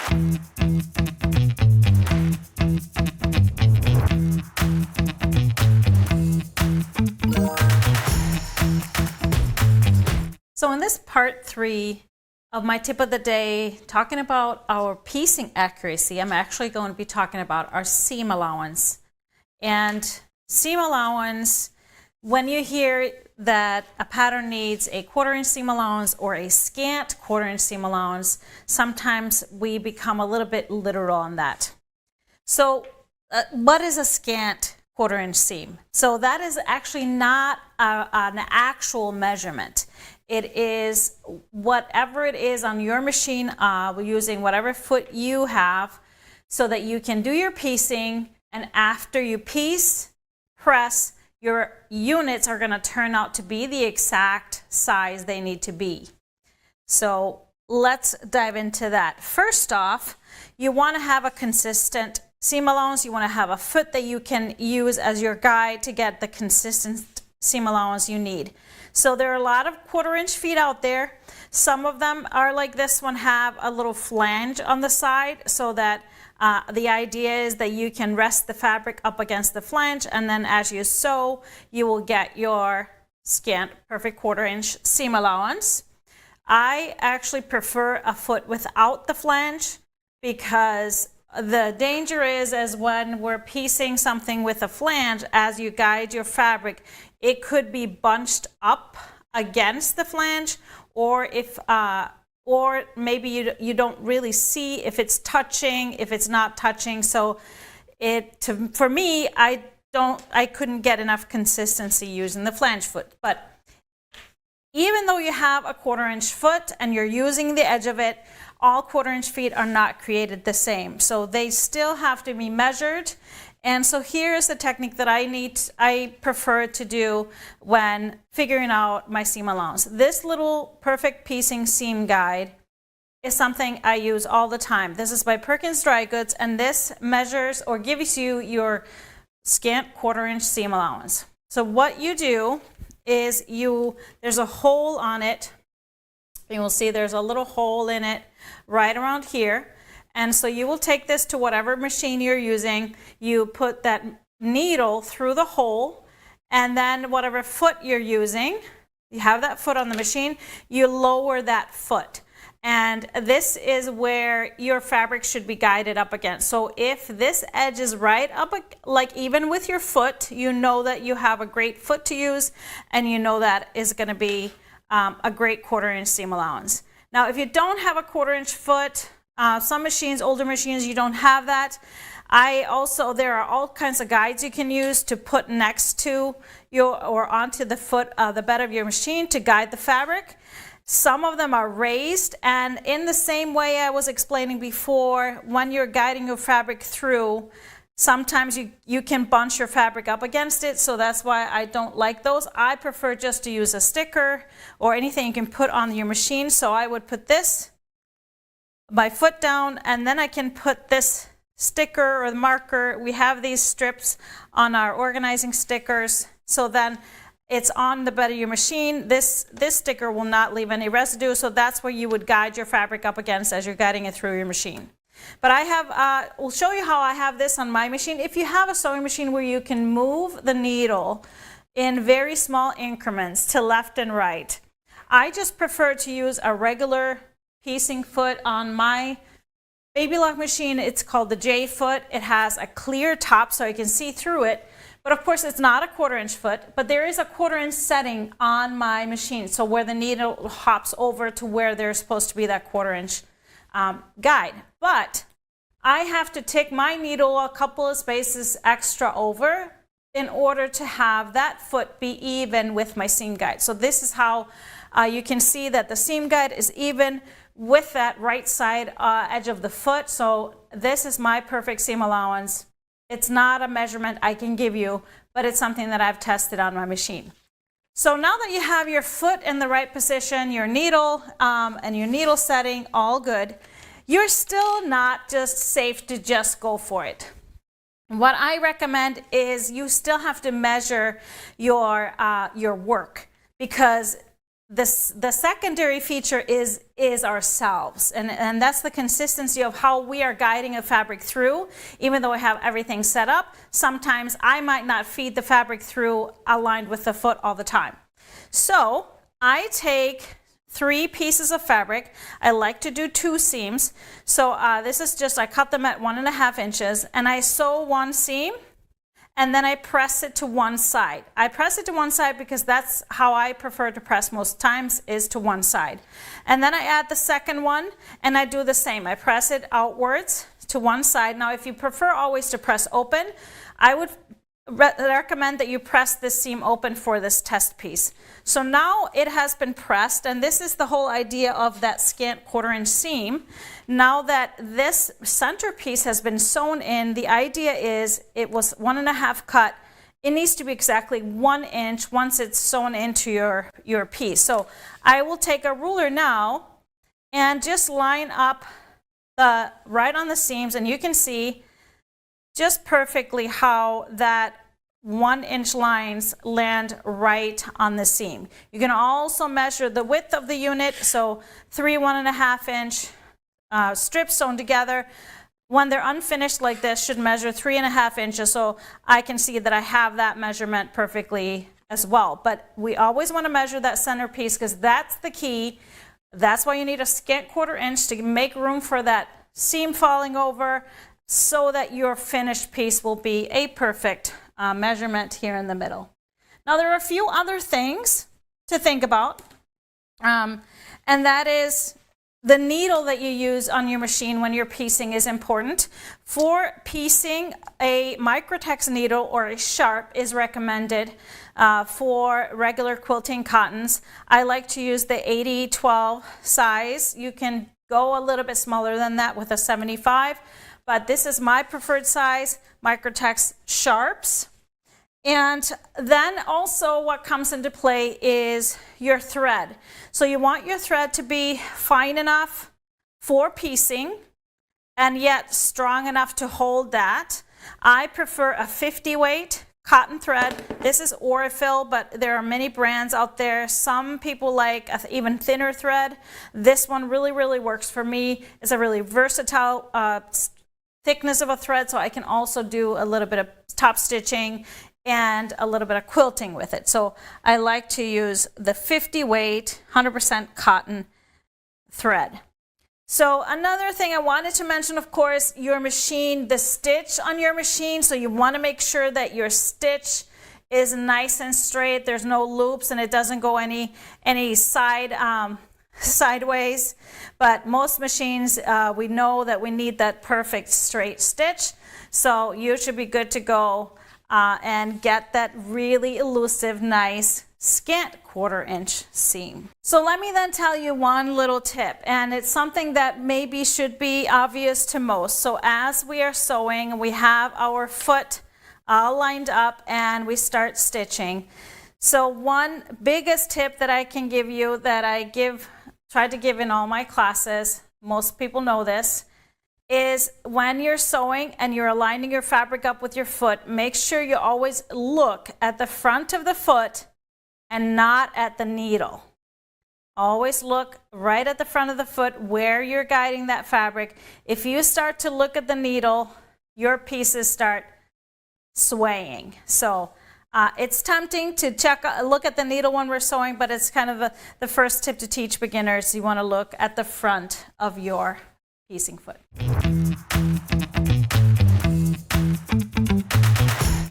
So in this part 3 of my tip of the day, talking about our piecing accuracy, I'm actually going to be talking about our seam allowance. And seam allowance, when you hear that a pattern needs a 1/4 inch seam allowance or a scant 1/4 inch seam allowance, sometimes we become a little bit literal on that. So what is a scant 1/4 inch seam? So that is actually not an actual measurement. It is whatever it is on your machine, using whatever foot you have, so that you can do your piecing, and after you piece, press, your units are going to turn out to be the exact size they need to be. So let's dive into that. First off, you want to have a consistent seam allowance. You want to have a foot that you can use as your guide to get the consistent seam allowance you need. So there are a lot of 1/4 inch feet out there. Some of them are like this one, have a little flange on the side, so that the idea is that you can rest the fabric up against the flange, and then as you sew, you will get your scant perfect 1/4 inch seam allowance. I actually prefer a foot without the flange, because the danger is when we're piecing something with a flange, as you guide your fabric, it could be bunched up against the flange, or if or maybe you don't really see if it's touching, if it's not touching. So for me, I couldn't get enough consistency using the flange foot. But even though you have a 1/4 inch foot and you're using the edge of it, all 1/4 inch feet are not created the same. So they still have to be measured. And so here's the technique that I prefer to do when figuring out my seam allowance. This little perfect piecing seam guide is something I use all the time. This is by Perkins Dry Goods, and this measures or gives you your scant 1/4 inch seam allowance. So what you do is there's a hole on it. You will see there's a little hole in it right around here. And so you will take this to whatever machine you're using, you put that needle through the hole, and then whatever foot you're using, you have that foot on the machine, you lower that foot. And this is where your fabric should be guided up against. So if this edge is right up, like even with your foot, you know that you have a great foot to use, and you know that is going to be a great 1/4 inch seam allowance. Now, if you don't have a 1/4 inch foot, some machines, older machines, you don't have that. There are all kinds of guides you can use to put next to or onto the foot, the bed of your machine to guide the fabric. Some of them are raised, and in the same way I was explaining before, when you're guiding your fabric through, sometimes you can bunch your fabric up against it, so that's why I don't like those. I prefer just to use a sticker or anything you can put on your machine. So I would put my foot down, and then I can put this sticker or the marker. We have these strips on our organizing stickers, so then it's on the bed of your machine. This sticker will not leave any residue, so that's where you would guide your fabric up against as you're guiding it through your machine. But we'll show you how I have this on my machine. If you have a sewing machine where you can move the needle in very small increments to left and right, I just prefer to use a regular piecing foot. On my baby lock machine, it's called the J foot. It has a clear top so you can see through it, but of course it's not a 1/4 inch foot, but there is a 1/4 inch setting on my machine, so where the needle hops over to where there's supposed to be that 1/4 inch guide. But I have to take my needle a couple of spaces extra over in order to have that foot be even with my seam guide. So this is how you can see that the seam guide is even with that right side edge of the foot. So this is my perfect seam allowance. It's not a measurement I can give you, but it's something that I've tested on my machine. So now that you have your foot in the right position, your needle and your needle setting all good, you're still not just safe to just go for it. What I recommend is you still have to measure your work, because the secondary feature is ourselves, and that's the consistency of how we are guiding a fabric through. Even though I have everything set up, sometimes I might not feed the fabric through aligned with the foot all the time. So I take 3 pieces of fabric. I like to do 2 seams. So this is just, I cut them at 1.5 inches, and I sew 1 seam, and then I press it to one side. I press it to one side because that's how I prefer to press most times, is to one side. And then I add the second one, and I do the same. I press it outwards to one side. Now, if you prefer always to press open, I would recommend that you press this seam open for this test piece. So now it has been pressed, and this is the whole idea of that scant 1/4 inch seam. Now that this center piece has been sewn in, the idea is it was 1.5 cut. It needs to be exactly 1 inch once it's sewn into your piece. So I will take a ruler now and just line up right on the seams, and you can see just perfectly how that 1 inch lines land right on the seam. You can also measure the width of the unit, so 3 1.5 inch strips sewn together, when they're unfinished like this, should measure 3.5 inches, so I can see that I have that measurement perfectly as well. But we always want to measure that center piece because that's the key. That's why you need a scant 1/4 inch to make room for that seam falling over, so that your finished piece will be a perfect measurement here in the middle. Now there are a few other things to think about, and that is the needle that you use on your machine when you're piecing is important. For piecing, a Microtex needle or a sharp is recommended for regular quilting cottons. I like to use the 80-12 size. You can go a little bit smaller than that with a 75. But this is my preferred size, Microtex sharps. And then also what comes into play is your thread. So you want your thread to be fine enough for piecing and yet strong enough to hold that. I prefer a 50 weight cotton thread. This is Orifil, but there are many brands out there. Some people like an even thinner thread. This one really, really works for me. It's a really versatile thickness of a thread, so I can also do a little bit of top stitching and a little bit of quilting with it. So I like to use the 50 weight 100% cotton thread. So another thing I wanted to mention, of course, your machine, the stitch on your machine. So you want to make sure that your stitch is nice and straight. There's no loops and it doesn't go any sideways. But most machines, we know that we need that perfect straight stitch. So you should be good to go and get that really elusive, nice scant 1/4 inch seam. So let me then tell you one little tip, and it's something that maybe should be obvious to most. So as we are sewing, we have our foot all lined up and we start stitching. So one biggest tip that I can give you, that I try to give in all my classes, most people know this, is when you're sewing and you're aligning your fabric up with your foot, make sure you always look at the front of the foot and not at the needle. Always look right at the front of the foot where you're guiding that fabric. If you start to look at the needle, your pieces start swaying. So it's tempting to look at the needle when we're sewing, but it's kind of the first tip to teach beginners. You want to look at the front of your piecing foot.